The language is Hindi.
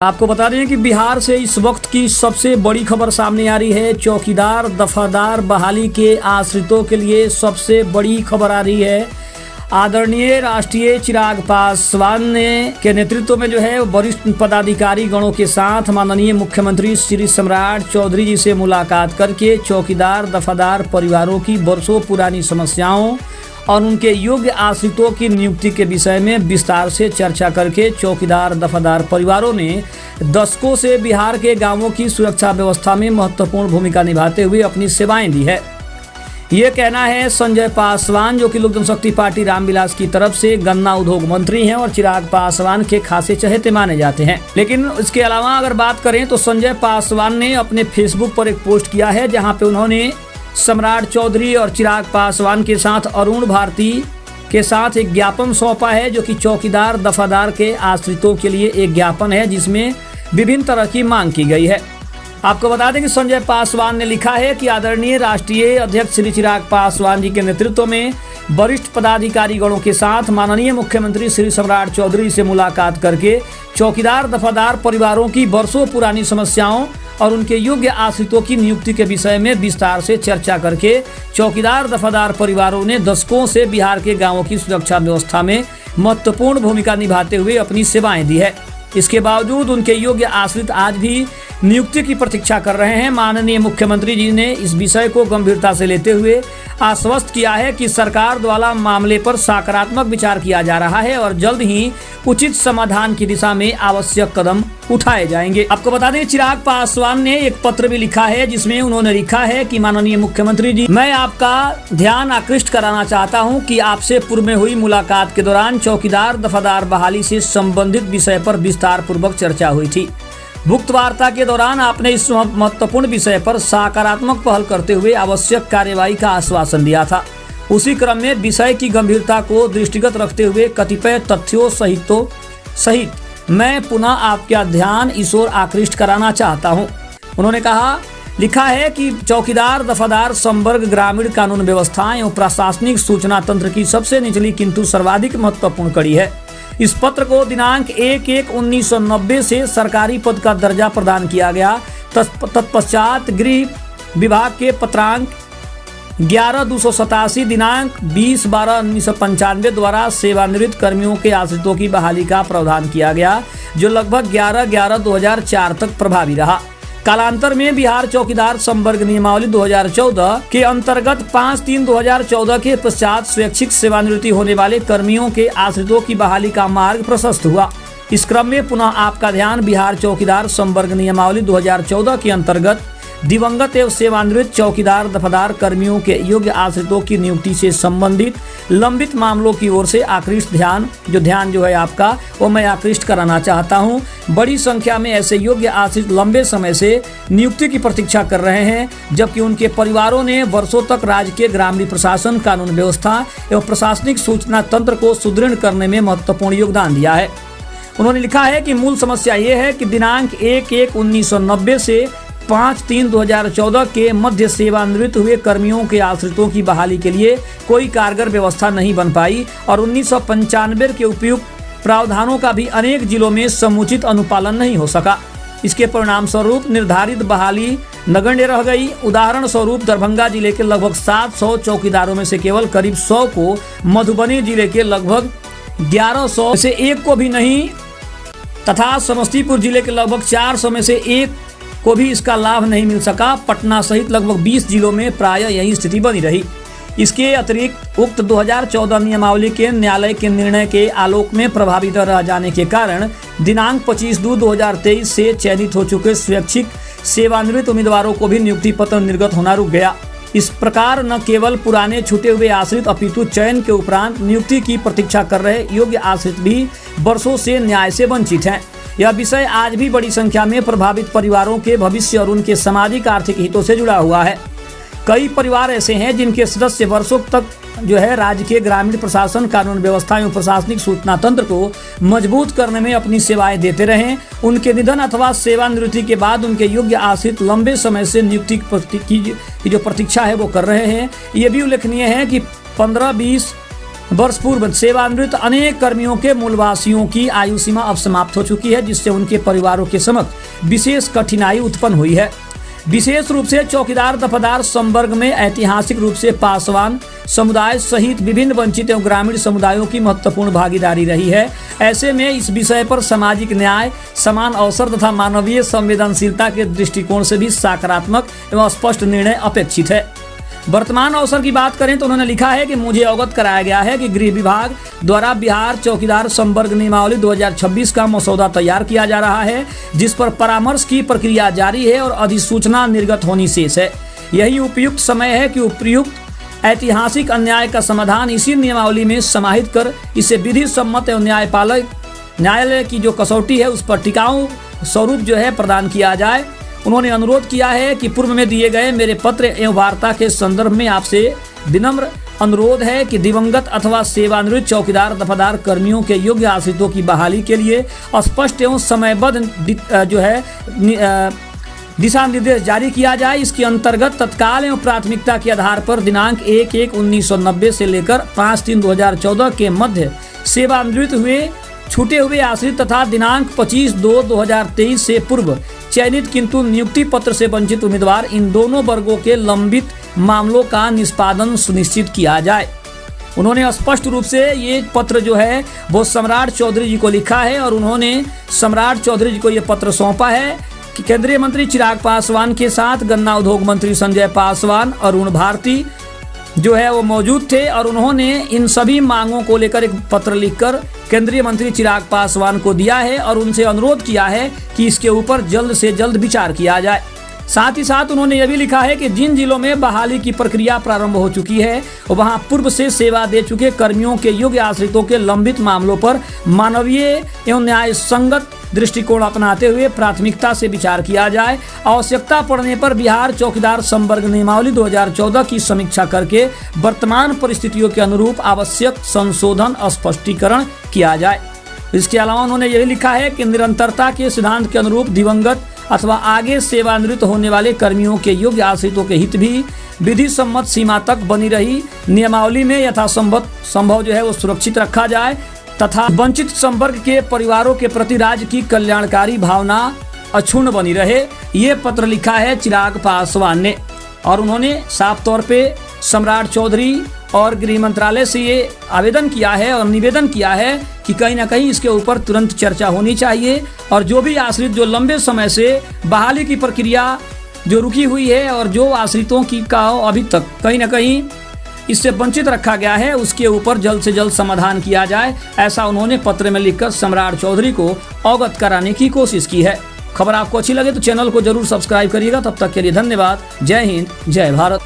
आपको बता दें कि बिहार से इस वक्त की सबसे बड़ी खबर सामने आ रही है। चौकीदार दफादार बहाली के आश्रितों के लिए सबसे बड़ी खबर आ रही है। आदरणीय राष्ट्रीय चिराग पासवान ने के नेतृत्व में जो है वरिष्ठ पदाधिकारी गणों के साथ माननीय मुख्यमंत्री श्री सम्राट चौधरी जी से मुलाकात करके चौकीदार दफादार परिवारों की वर्षों पुरानी समस्याओं और उनके योग्य आश्रितों की नियुक्ति के विषय में विस्तार से चर्चा करके चौकीदार दफादार परिवारों ने दशकों से बिहार के गांवों की सुरक्षा व्यवस्था में महत्वपूर्ण भूमिका निभाते हुए अपनी सेवाएं दी है। ये कहना है संजय पासवान, जो कि लोक जनशक्ति पार्टी रामविलास की तरफ से गन्ना उद्योग मंत्री हैं और चिराग पासवान के खासे चहेते माने जाते हैं। लेकिन इसके अलावा अगर बात करें तो संजय पासवान ने अपने फेसबुक पर एक पोस्ट किया है, जहाँ पे उन्होंने सम्राट चौधरी और चिराग पासवान के साथ अरुण भारती के साथ एक ज्ञापन सौंपा है, जो कि चौकीदार दफादार के आश्रितों के लिए एक ज्ञापन है जिसमें विभिन्न तरह की मांग की गई है। आपको बता दें कि संजय पासवान ने लिखा है कि आदरणीय राष्ट्रीय अध्यक्ष श्री चिराग पासवान जी के नेतृत्व में वरिष्ठ पदाधिकारी गणों के साथ माननीय मुख्यमंत्री श्री सम्राट चौधरी से मुलाकात करके चौकीदार दफादार परिवारों की वर्षों पुरानी समस्याओं और उनके योग्य आश्रितों की नियुक्ति के विषय में विस्तार से चर्चा करके चौकीदार दफादार परिवारों ने दशकों से बिहार के गांवों की सुरक्षा व्यवस्था में महत्वपूर्ण भूमिका निभाते हुए अपनी सेवाएं दी है। इसके बावजूद उनके योग्य आश्रित आज भी नियुक्ति की प्रतीक्षा कर रहे हैं। माननीय मुख्यमंत्री जी ने इस विषय को गंभीरता से लेते हुए आश्वस्त किया है कि सरकार द्वारा मामले पर सकारात्मक विचार किया जा रहा है और जल्द ही उचित समाधान की दिशा में आवश्यक कदम उठाए जाएंगे। आपको बता दें, चिराग पासवान ने एक पत्र भी लिखा है जिसमें उन्होंने लिखा है कि माननीय मुख्यमंत्री जी, मैं आपका ध्यान आकृष्ट कराना चाहता हूं कि आपसे पूर्व में हुई मुलाकात के दौरान चौकीदार दफादार बहाली से संबंधित विषय पर विस्तार पूर्वक चर्चा हुई थी। भुक्त वार्ता के दौरान आपने इस महत्वपूर्ण विषय पर सकारात्मक पहल करते हुए आवश्यक कार्यवाही का आश्वासन दिया था। उसी क्रम में विषय की गंभीरता को दृष्टिगत रखते हुए कतिपय तथ्यों सहित मैं पुनः आपका ध्यान इस ओर आकृष्ट कराना चाहता हूं। उन्होंने लिखा है कि चौकीदार दफादार संवर्ग ग्रामीण कानून व्यवस्था एवं प्रशासनिक सूचना तंत्र की सबसे निचली किंतु सर्वाधिक महत्वपूर्ण कड़ी है। इस पत्र को दिनांक 1/1/1990 से सरकारी पद का दर्जा प्रदान किया गया। तत्पश्चात गृह विभाग के पत्रांक 11/287 दिनांक 20/12/1995 द्वारा सेवानिवृत्त कर्मियों के आश्रितों की बहाली का प्रावधान किया गया, जो लगभग 11/11/2004 तक प्रभावी रहा। कालांतर में बिहार चौकीदार संवर्ग नियमावली 2014 के अंतर्गत 5/3/2014 के पश्चात स्वैच्छिक सेवानिवृत्ति होने वाले कर्मियों के आश्रितों की बहाली का मार्ग प्रशस्त हुआ। इस क्रम में पुनः आपका ध्यान बिहार चौकीदार संवर्ग नियमावली 2014 के अंतर्गत दिवंगत एवं सेवानिवृत्त चौकीदार दफादार कर्मियों के योग्य आश्रितों की नियुक्ति से संबंधित लंबित मामलों की ओर से आकृष्ट ध्यान जो है आपका, वो मैं आकृष्ट कराना चाहता हूं। बड़ी संख्या में ऐसे योग्य आश्रित लंबे समय से नियुक्ति की प्रतीक्षा कर रहे हैं, जबकि उनके परिवारों ने वर्षों तक राज्य के ग्रामीण प्रशासन, कानून व्यवस्था एवं प्रशासनिक सूचना तंत्र को सुदृढ़ करने में महत्वपूर्ण योगदान दिया है। उन्होंने लिखा है कि मूल समस्या ये है कि दिनांक 1/1/1990 से 5/3/2014 के मध्य सेवानिवृत्त हुए कर्मियों के आश्रितों की बहाली के लिए कोई कारगर व्यवस्था नहीं बन पाई और 1995 के उपयुक्त प्रावधानों का भी अनेक जिलों में समुचित अनुपालन नहीं हो सका। इसके परिणाम स्वरूप निर्धारित बहाली नगण्य रह गई। उदाहरण स्वरूप दरभंगा जिले के लगभग 700 चौकीदारों में से केवल करीब 100 को, मधुबनी जिले के लगभग 1100 से एक को भी नहीं तथा समस्तीपुर जिले के लगभग 400 में से एक को भी इसका लाभ नहीं मिल सका। पटना सहित लगभग 20 जिलों में प्रायः यही स्थिति बनी रही। इसके अतिरिक्त उक्त 2014 नियमावली के न्यायालय के निर्णय के आलोक में प्रभावित रह जाने के कारण दिनांक 25/2/2023 से चयनित हो चुके स्वैच्छिक सेवानिवृत्त उम्मीदवारों को भी नियुक्ति पत्र निर्गत होना रुक गया। इस प्रकार न केवल पुराने छूटे हुए आश्रित अपितु चयन के उपरांत नियुक्ति की प्रतीक्षा कर रहे योग्य आश्रित भी वर्षों से न्याय से वंचित हैं। यह विषय आज भी बड़ी संख्या में प्रभावित परिवारों के भविष्य और उनके सामाजिक आर्थिक हितों से जुड़ा हुआ है। कई परिवार ऐसे हैं जिनके सदस्य वर्षों तक जो है राज्य के ग्रामीण प्रशासन, कानून व्यवस्था एवं प्रशासनिक सूचना तंत्र को मजबूत करने में अपनी सेवाएं देते रहे। उनके निधन अथवा सेवानिवृत्ति के बाद उनके योग्य आश्रित लंबे समय से नियुक्ति की जो प्रतीक्षा है वो कर रहे हैं। ये भी उल्लेखनीय है कि 15-20 वर्ष पूर्व सेवानिवृत्त अनेक कर्मियों के मूलवासियों की आयु सीमा अब समाप्त हो चुकी है, जिससे उनके परिवारों के समक्ष विशेष कठिनाई उत्पन्न हुई है। विशेष रूप से चौकीदार दफादार संवर्ग में ऐतिहासिक रूप से पासवान समुदाय सहित विभिन्न वंचित एवं ग्रामीण समुदायों की महत्वपूर्ण भागीदारी रही है। ऐसे में इस विषय पर सामाजिक न्याय, समान अवसर तथा मानवीय संवेदनशीलता के दृष्टिकोण से भी सकारात्मक एवं स्पष्ट निर्णय अपेक्षित है। वर्तमान अवसर की बात करें तो उन्होंने लिखा है कि मुझे अवगत कराया गया है कि गृह विभाग द्वारा बिहार चौकीदार संवर्ग नियमावली 2026 का मसौदा तैयार किया जा रहा है, जिस पर परामर्श की प्रक्रिया जारी है और अधिसूचना निर्गत होनी शेष है। यही उपयुक्त समय है कि उपयुक्त ऐतिहासिक अन्याय का समाधान इसी नियमावली में समाहित कर इसे विधि सम्मत एवं न्यायालय की जो कसौटी है उस पर टिकाऊ स्वरूप जो है प्रदान किया जाए। उन्होंने अनुरोध किया है कि पूर्व में दिए गए मेरे पत्र एवं वार्ता के संदर्भ में आपसे विनम्र अनुरोध है कि दिवंगत अथवा सेवानिवृत्त चौकीदार दफादार कर्मियों के योग्य आश्रितों की बहाली के लिए स्पष्ट एवं समयबद्ध जो है दिशा निर्देश जारी किया जाए। इसके अंतर्गत तत्काल एवं प्राथमिकता के आधार पर दिनांक 1/1/1990 से लेकर 5/3/2014 के मध्य सेवानिवृत्त हुए छूटे हुए आश्रित तथा दिनांक 25/2/2023 से पूर्व चयनित किंतु नियुक्ति पत्र से वंचित उम्मीदवार, इन दोनों वर्गों के लंबित मामलों का निष्पादन सुनिश्चित किया जाए। उन्होंने स्पष्ट रूप से ये पत्र जो है वो सम्राट चौधरी जी को लिखा है और उन्होंने सम्राट चौधरी जी को ये पत्र सौंपा है कि केंद्रीय मंत्री चिराग पासवान के साथ गन्ना उद्योग मंत्री संजय पासवान, अरुण भारती जो है वो मौजूद थे और उन्होंने इन सभी मांगों को लेकर एक पत्र लिखकर केंद्रीय मंत्री चिराग पासवान को दिया है और उनसे अनुरोध किया है कि इसके ऊपर जल्द से जल्द विचार किया जाए। साथ ही साथ उन्होंने यह भी लिखा है कि जिन जिलों में बहाली की प्रक्रिया प्रारंभ हो चुकी है वहां पूर्व से सेवा दे चुके कर्मियों के योग्य आश्रितों के लंबित मामलों पर मानवीय एवं न्याय संगत दृष्टिकोण अपनाते हुए प्राथमिकता से विचार किया जाए। आवश्यकता पड़ने पर बिहार चौकीदार संवर्ग नियमावली 2014 की समीक्षा करके वर्तमान परिस्थितियों के अनुरूप आवश्यक संशोधन स्पष्टीकरण किया जाए। इसके अलावा उन्होंने यह लिखा है कि निरंतरता के सिद्धांत के अनुरूप दिवंगत अथवा आगे सेवानिवृत्त होने वाले कर्मियों के योग्य आश्रितों के हित भी विधि सम्मत सीमा तक बनी रही नियमावली में यथासंभव जो है वो सुरक्षित रखा जाए तथा वंचित संवर्ग के परिवारों के प्रति राज्य की कल्याणकारी भावना अक्षुण्ण बनी रहे। ये पत्र लिखा है चिराग पासवान ने और उन्होंने साफ तौर पे सम्राट चौधरी और गृह मंत्रालय से ये आवेदन किया है और निवेदन किया है कि कहीं ना कहीं इसके ऊपर तुरंत चर्चा होनी चाहिए और जो भी आश्रित जो लंबे समय से बहाली की प्रक्रिया जो रुकी हुई है और जो आश्रितों की का अभी तक कहीं ना कहीं इससे वंचित रखा गया है उसके ऊपर जल्द से जल्द समाधान किया जाए, ऐसा उन्होंने पत्र में लिखकर सम्राट चौधरी को अवगत कराने की कोशिश की है। खबर आपको अच्छी लगे तो चैनल को जरूर सब्सक्राइब करिएगा। तब तक के लिए धन्यवाद। जय हिंद, जय भारत।